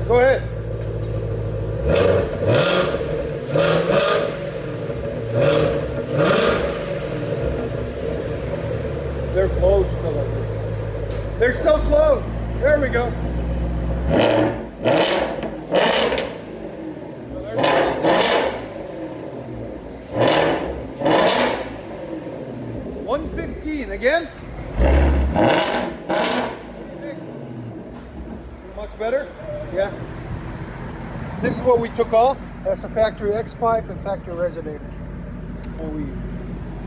Go ahead. They're closed still. They're still closed. There we go. So there's 115 again. Much better? Yeah. This is what we took off. That's the factory X pipe and factory resonators. And we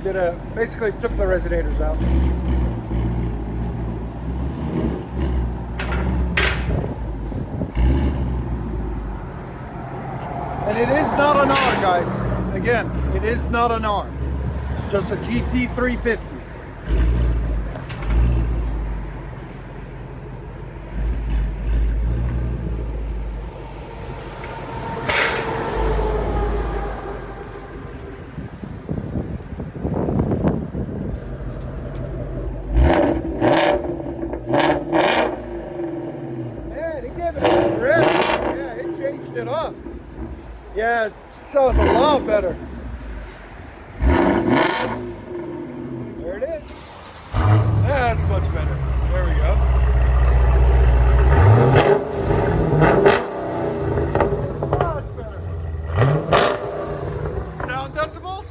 did basically took the resonators out. And it is not an R, guys. Again, it is not an R. It's just a GT350. It up. Yeah, it sounds a lot better. There it is. That's much better. There we go. Much better. Sound decibels.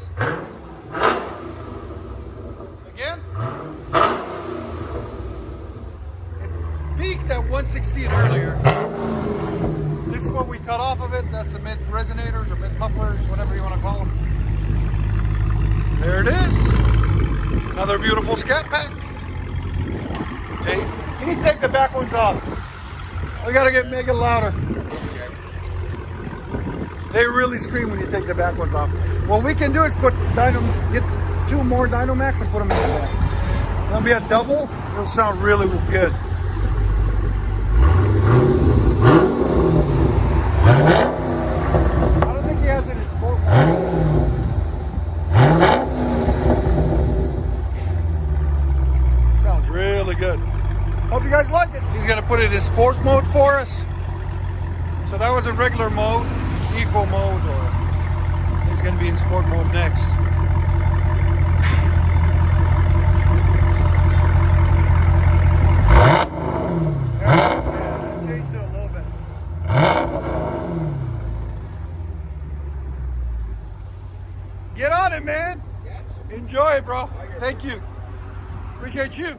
Again. It peaked at 116 earlier. This is what we cut off of it. That's the mid resonators or mid mufflers, whatever you want to call them. There it is. Another beautiful Scat pack. See? You need to take the back ones off. We gotta make it louder. They really scream when you take the back ones off. What we can do is get 2 more Dynamax and put them in the back. There'll be a double. It'll sound really good. I don't think he has it in sport mode. Sounds really good. Hope you guys like it. He's going to put it in sport mode for us. So that was in regular mode, eco mode, or he's going to be in sport mode next. Get on it, man. Enjoy it, bro. Thank you. Appreciate you.